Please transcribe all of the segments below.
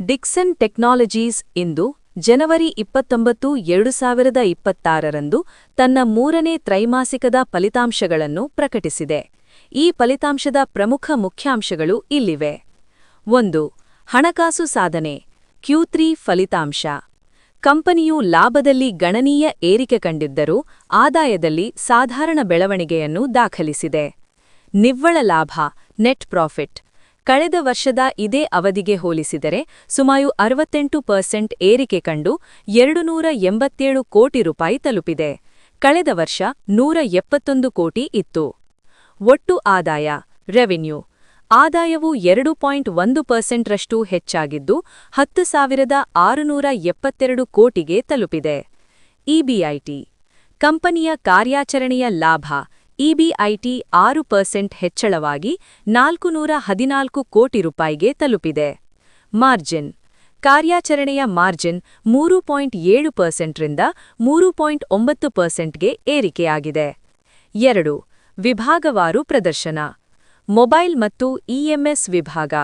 Dixon technologies ಇಂದು ಜನವರಿ 29, 2026ರಂದು ತನ್ನ ಮೂರನೇ ತ್ರೈಮಾಸಿಕದ ಫಲಿತಾಂಶಗಳನ್ನು ಪ್ರಕಟಿಸಿದೆ. ಈ ಫಲಿತಾಂಶದ ಪ್ರಮುಖ ಮುಖ್ಯಾಂಶಗಳು ಇಲ್ಲಿವೆ. 1. ಹಣಕಾಸು ಸಾಧನೆ Q3 ಫಲಿತಾಂಶ. ಕಂಪನಿಯು ಲಾಭದಲ್ಲಿ ಗಣನೀಯ ಏರಿಕೆ ಕಂಡಿದ್ದರೂ ಆದಾಯದಲ್ಲಿ ಸಾಧಾರಣ ಬೆಳವಣಿಗೆಯನ್ನು ದಾಖಲಿಸಿದೆ. ನಿವ್ವಳ ಲಾಭ ನೆಟ್ ಪ್ರಾಫಿಟ್ ಕಳೆದ ವರ್ಷದ ಇದೇ ಅವಧಿಗೆ ಹೋಲಿಸಿದರೆ ಸುಮಾರು 68% ಏರಿಕೆ ಕಂಡು ₹287 ಕೋಟಿ ತಲುಪಿದೆ. ಕಳೆದ ವರ್ಷ 171 ಕೋಟಿ ಇತ್ತು. ಒಟ್ಟು ಆದಾಯ ರೆವಿನ್ಯೂ ಆದಾಯವು 2.1%ರಷ್ಟು ಹೆಚ್ಚಾಗಿದ್ದು 10,672 ಕೋಟಿಗೆ ತಲುಪಿದೆ. ಇಬಿಐಟಿ ಕಂಪನಿಯ ಕಾರ್ಯಾಚರಣೆಯ ಲಾಭ ಇಬಿಐಟಿ 6% ಹೆಚ್ಚಳವಾಗಿ ₹414 ಕೋಟಿ ತಲುಪಿದೆ. ಮಾರ್ಜಿನ್ ಕಾರ್ಯಾಚರಣೆಯ ಮಾರ್ಜಿನ್ 3.7%ರಿಂದ 3.9%ಗೆ ಏರಿಕೆಯಾಗಿದೆ. 2. ವಿಭಾಗವಾರು ಪ್ರದರ್ಶನ ಮೊಬೈಲ್ ಮತ್ತು ಇಎಂಎಸ್ ವಿಭಾಗ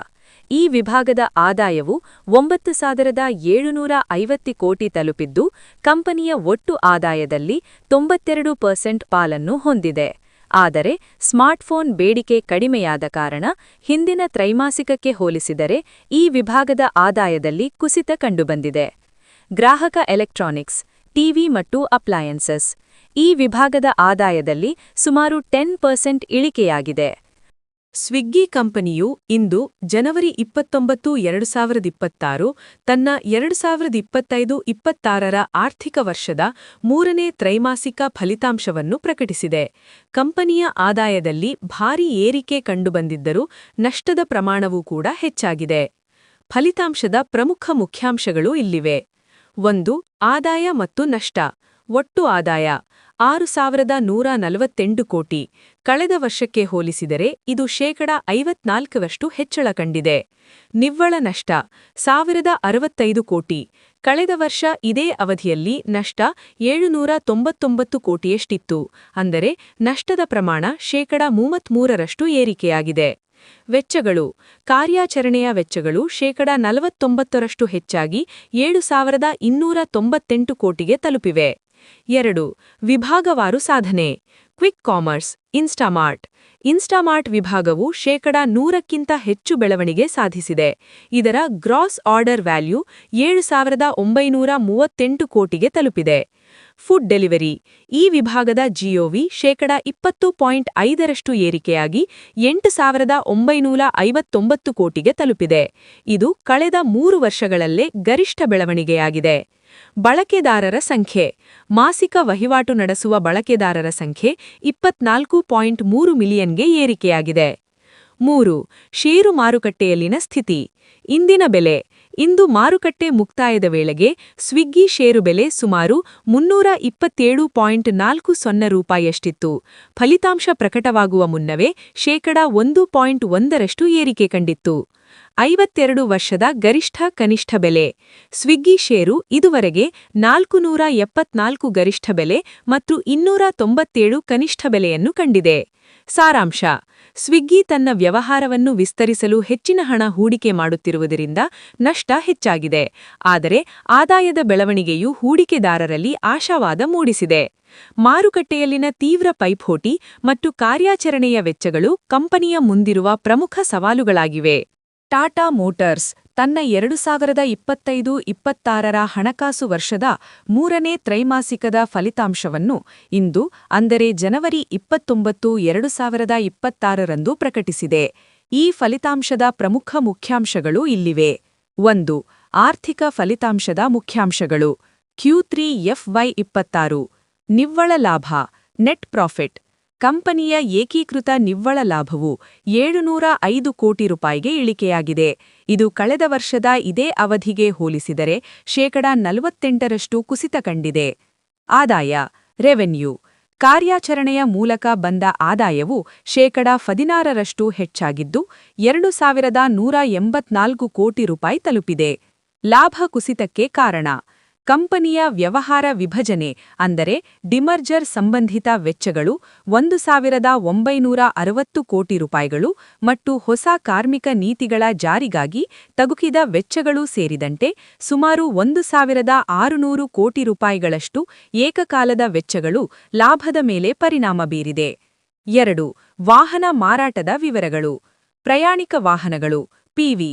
ಈ ವಿಭಾಗದ ಆದಾಯವು 9,750 ಕೋಟಿ ತಲುಪಿದ್ದು ಕಂಪನಿಯ ಒಟ್ಟು ಆದಾಯದಲ್ಲಿ 92% ಪಾಲನ್ನು ಹೊಂದಿದೆ. ಆದರೆ ಸ್ಮಾರ್ಟ್ಫೋನ್ ಬೇಡಿಕೆ ಕಡಿಮೆಯಾದ ಕಾರಣ ಹಿಂದಿನ ತ್ರೈಮಾಸಿಕಕ್ಕೆ ಹೋಲಿಸಿದರೆ ಈ ವಿಭಾಗದ ಆದಾಯದಲ್ಲಿ ಕುಸಿತ ಕಂಡುಬಂದಿದೆ. ಗ್ರಾಹಕ ಎಲೆಕ್ಟ್ರಾನಿಕ್ಸ್ ಟಿವಿ ಮತ್ತು ಅಪ್ಲಯನ್ಸಸ್ ಈ ವಿಭಾಗದ ಆದಾಯದಲ್ಲಿ ಸುಮಾರು 10% ಇಳಿಕೆಯಾಗಿದೆ. ಸ್ವಿಗ್ಗಿ ಕಂಪನಿಯು ಇಂದು ಜನವರಿ 29, 2026 ತನ್ನ 2025-26ರ ಆರ್ಥಿಕ ವರ್ಷದ ಮೂರನೇ ತ್ರೈಮಾಸಿಕ ಫಲಿತಾಂಶವನ್ನು ಪ್ರಕಟಿಸಿದೆ. ಕಂಪನಿಯ ಆದಾಯದಲ್ಲಿ ಭಾರೀ ಏರಿಕೆ ಕಂಡುಬಂದಿದ್ದರೂ ನಷ್ಟದ ಪ್ರಮಾಣವೂ ಕೂಡ ಹೆಚ್ಚಾಗಿದೆ. ಫಲಿತಾಂಶದ ಪ್ರಮುಖ ಮುಖ್ಯಾಂಶಗಳು ಇಲ್ಲಿವೆ. 1. ಆದಾಯ ಮತ್ತು ನಷ್ಟ ಒಟ್ಟು ಆದಾಯ 6,148 ಕೋಟಿ ಕಳೆದ ವರ್ಷಕ್ಕೆ ಹೋಲಿಸಿದರೆ ಇದು 54% ಹೆಚ್ಚಳ ಕಂಡಿದೆ. ನಿವ್ವಳ ನಷ್ಟ 1,065 ಕೋಟಿ ಕಳೆದ ವರ್ಷ ಇದೇ ಅವಧಿಯಲ್ಲಿ ನಷ್ಟ 799 ಕೋಟಿಯಷ್ಟಿತ್ತು, ಅಂದರೆ ನಷ್ಟದ ಪ್ರಮಾಣ 33% ಏರಿಕೆಯಾಗಿದೆ. ವೆಚ್ಚಗಳು ಕಾರ್ಯಾಚರಣೆಯ ವೆಚ್ಚಗಳು 49% ಹೆಚ್ಚಾಗಿ 7,298 ಕೋಟಿಗೆ ತಲುಪಿವೆ. 2. ವಿಭಾಗವಾರು ಸಾಧನೆ ಕ್ವಿಕ್ ಕಾಮರ್ಸ್ ಇನ್ಸ್ಟಾಮಾರ್ಟ್ ವಿಭಾಗವು 100ಕ್ಕಿಂತ ಹೆಚ್ಚು ಬೆಳವಣಿಗೆ ಸಾಧಿಸಿದೆ. ಇದರ ಗ್ರಾಸ್ ಆರ್ಡರ್ ವ್ಯಾಲ್ಯೂ 7,938 ಕೋಟಿಗೆ ತಲುಪಿದೆ. ಫುಡ್ ಡೆಲಿವರಿ ಈ ವಿಭಾಗದ ಜಿಒವಿ 20.5ರಷ್ಟು ಏರಿಕೆಯಾಗಿ 8,959 ಕೋಟಿಗೆ ತಲುಪಿದೆ. ಇದು ಕಳೆದ 3 ವರ್ಷಗಳಲ್ಲೇ ಗರಿಷ್ಠ ಬೆಳವಣಿಗೆಯಾಗಿದೆ. ಬಳಕೆದಾರರ ಸಂಖ್ಯೆ ಮಾಸಿಕ ವಹಿವಾಟು ನಡೆಸುವ ಬಳಕೆದಾರರ ಸಂಖ್ಯೆ 24.3 ಮಿಲಿಯನ್ಗೆ ಏರಿಕೆಯಾಗಿದೆ. 3. ಷೇರು ಮಾರುಕಟ್ಟೆಯಲ್ಲಿನ ಸ್ಥಿತಿ ಇಂದಿನ ಬೆಲೆ ಇಂದು ಮಾರುಕಟ್ಟೆ ಮುಕ್ತಾಯದ ವೇಳೆಗೆ ಸ್ವಿಗ್ಗಿ ಷೇರು ಬೆಲೆ ಸುಮಾರು ₹327.40 ಫಲಿತಾಂಶ ಪ್ರಕಟವಾಗುವ ಮುನ್ನವೇ 1.1ರಷ್ಟು ಏರಿಕೆ ಕಂಡಿತ್ತು. 52 ವರ್ಷದ ಗರಿಷ್ಠ ಕನಿಷ್ಠ ಬೆಲೆ ಸ್ವಿಗ್ಗಿ ಷೇರು ಇದುವರೆಗೆ 474 ಗರಿಷ್ಠ ಬೆಲೆ ಮತ್ತು 297 ಕನಿಷ್ಠ ಬೆಲೆಯನ್ನು ಕಂಡಿದೆ. ಸಾರಾಂಶ ಸ್ವಿಗ್ಗಿ ತನ್ನ ವ್ಯವಹಾರವನ್ನು ವಿಸ್ತರಿಸಲು ಹೆಚ್ಚಿನ ಹಣ ಹೂಡಿಕೆ ಮಾಡುತ್ತಿರುವುದರಿಂದ ನಷ್ಟ ಹೆಚ್ಚಾಗಿದೆ. ಆದರೆ ಆದಾಯದ ಬೆಳವಣಿಗೆಯು ಹೂಡಿಕೆದಾರರಲ್ಲಿ ಆಶಾವಾದ ಮೂಡಿಸಿದೆ. ಮಾರುಕಟ್ಟೆಯಲ್ಲಿನ ತೀವ್ರ ಪೈಪೋಟಿ ಮತ್ತು ಕಾರ್ಯಾಚರಣೆಯ ವೆಚ್ಚಗಳು ಕಂಪನಿಯ ಮುಂದಿರುವ ಪ್ರಮುಖ ಸವಾಲುಗಳಾಗಿವೆ. ಟಾಟಾ ಮೋಟಾರ್ಸ್ ತನ್ನ 2025-26ರ ಹಣಕಾಸು ವರ್ಷದ ಮೂರನೇ ತ್ರೈಮಾಸಿಕದ ಫಲಿತಾಂಶವನ್ನು ಇಂದು ಅಂದರೆ ಜನವರಿ 29, 2026ರಂದು ಪ್ರಕಟಿಸಿದೆ. ಈ ಫಲಿತಾಂಶದ ಪ್ರಮುಖ ಮುಖ್ಯಾಂಶಗಳು ಇಲ್ಲಿವೆ. 1. ಆರ್ಥಿಕ ಫಲಿತಾಂಶದ ಮುಖ್ಯಾಂಶಗಳು Q3 FY26 ನಿವ್ವಳ ಲಾಭ ನೆಟ್ ಪ್ರಾಫಿಟ್ ಕಂಪನಿಯ ಏಕೀಕೃತ ನಿವ್ವಳ ಲಾಭವು 705 ಕೋಟಿ ರೂಪಾಯಿಗೆ ಇಳಿಕೆಯಾಗಿದೆ. ಇದು ಕಳೆದ ವರ್ಷದ ಇದೇ ಅವಧಿಗೆ ಹೋಲಿಸಿದರೆ 48% ಕುಸಿತ ಕಂಡಿದೆ. ಆದಾಯ ರೆವೆನ್ಯೂ ಕಾರ್ಯಾಚರಣೆಯ ಮೂಲಕ ಬಂದ ಆದಾಯವು 16% ಹೆಚ್ಚಾಗಿದ್ದು 2,184 ಕೋಟಿ ರೂಪಾಯಿ ತಲುಪಿದೆ. ಲಾಭ ಕುಸಿತಕ್ಕೆ ಕಾರಣ ಕಂಪನಿಯ ವ್ಯವಹಾರ ವಿಭಜನೆ ಅಂದರೆ ಡಿಮರ್ಜರ್ ಸಂಬಂಧಿತ ವೆಚ್ಚಗಳು 1,960 ಕೋಟಿ ರೂಪಾಯಿಗಳು ಮತ್ತು ಹೊಸ ಕಾರ್ಮಿಕ ನೀತಿಗಳ ಜಾರಿಗಾಗಿ ತಗುಕಿದ ವೆಚ್ಚಗಳೂ ಸೇರಿದಂತೆ ಸುಮಾರು 1,600 ಕೋಟಿ ರೂಪಾಯಿಗಳಷ್ಟು ಏಕಕಾಲದ ವೆಚ್ಚಗಳು ಲಾಭದ ಮೇಲೆ ಪರಿಣಾಮ ಬೀರಿದೆ. 2. ವಾಹನ ಮಾರಾಟದ ವಿವರಗಳು. ಪ್ರಯಾಣಿಕ ವಾಹನಗಳು ಪಿವಿ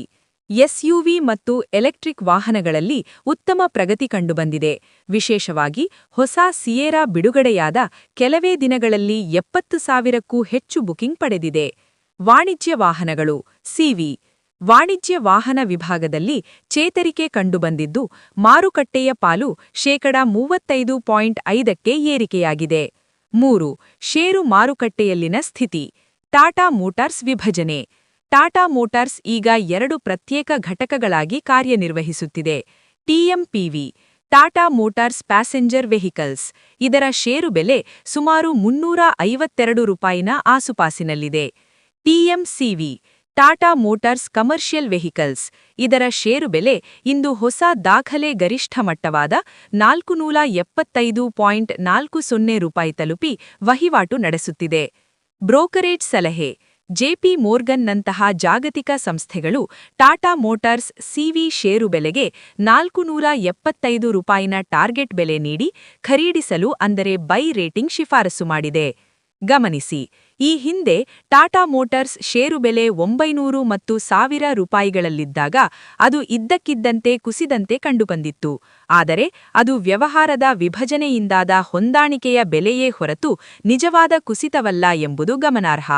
ಎಸ್ಯುವಿ ಮತ್ತು ಎಲೆಕ್ಟ್ರಿಕ್ ವಾಹನಗಳಲ್ಲಿ ಉತ್ತಮ ಪ್ರಗತಿ ಕಂಡುಬಂದಿದೆ. ವಿಶೇಷವಾಗಿ ಹೊಸ ಸಿಯೇರಾ ಬಿಡುಗಡೆಯಾದ ಕೆಲವೇ ದಿನಗಳಲ್ಲಿ 70,000ಕ್ಕೂ ಹೆಚ್ಚು ಬುಕಿಂಗ್ ಪಡೆದಿದೆ. ವಾಣಿಜ್ಯ ವಾಹನಗಳು ಸಿವಿ ವಾಣಿಜ್ಯ ವಾಹನ ವಿಭಾಗದಲ್ಲಿ ಚೇತರಿಕೆ ಕಂಡುಬಂದಿದ್ದು ಮಾರುಕಟ್ಟೆಯ ಪಾಲು 35.5ಕ್ಕೆ ಏರಿಕೆಯಾಗಿದೆ. 3. ಷೇರು ಮಾರುಕಟ್ಟೆಯಲ್ಲಿನ ಸ್ಥಿತಿ. ಟಾಟಾ ಮೋಟಾರ್ಸ್ ವಿಭಜನೆ. ಟಾಟಾ ಮೋಟಾರ್ಸ್ ಈಗ 2 ಪ್ರತ್ಯೇಕ ಘಟಕಗಳಾಗಿ ಕಾರ್ಯನಿರ್ವಹಿಸುತ್ತಿದೆ. ಟಿಎಂಪಿವಿ ಟಾಟಾ ಮೋಟಾರ್ಸ್ ಪ್ಯಾಸೆಂಜರ್ ವೆಹಿಕಲ್ಸ್. ಇದರ ಷೇರು ಬೆಲೆ ಸುಮಾರು 352 ರೂಪಾಯಿನ ಆಸುಪಾಸಿನಲ್ಲಿದೆ. ಟಿಎಂಸಿವಿ ಟಾಟಾ ಮೋಟಾರ್ಸ್ ಕಮರ್ಷಿಯಲ್ ವೆಹಿಕಲ್ಸ್. ಇದರ ಷೇರು ಬೆಲೆ ಇಂದು ಹೊಸ ದಾಖಲೆ ಗರಿಷ್ಠ ಮಟ್ಟವಾದ 475.40 ರೂಪಾಯಿ ತಲುಪಿ ವಹಿವಾಟು ನಡೆಸುತ್ತಿದೆ. ಬ್ರೋಕರೇಜ್ ಸಲಹೆ. ಜೆಪಿ ಮೋರ್ಗನ್ನಂತಹ ಜಾಗತಿಕ ಸಂಸ್ಥೆಗಳು ಟಾಟಾ ಮೋಟಾರ್ಸ್ ಸಿವಿ ಷೇರು ಬೆಲೆಗೆ 475 ರೂಪಾಯಿನ ಟಾರ್ಗೆಟ್ ಬೆಲೆ ನೀಡಿ ಖರೀದಿಸಲು ಅಂದರೆ ಬೈ ರೇಟಿಂಗ್ ಶಿಫಾರಸು ಮಾಡಿದೆ. ಗಮನಿಸಿ, ಈ ಹಿಂದೆ ಟಾಟಾ ಮೋಟಾರ್ಸ್ ಷೇರು ಬೆಲೆ 900 ಮತ್ತು 1,000 ರೂಪಾಯಿಗಳಲ್ಲಿದ್ದಾಗ ಅದು ಇದ್ದಕ್ಕಿದ್ದಂತೆ ಕುಸಿದಂತೆ ಕಂಡುಬಂದಿತ್ತು. ಆದರೆ ಅದು ವ್ಯವಹಾರದ ವಿಭಜನೆಯಿಂದಾದ ಹೊಂದಾಣಿಕೆಯ ಬೆಲೆಯೇ ಹೊರತು ನಿಜವಾದ ಕುಸಿತವಲ್ಲ ಎಂಬುದು ಗಮನಾರ್ಹ.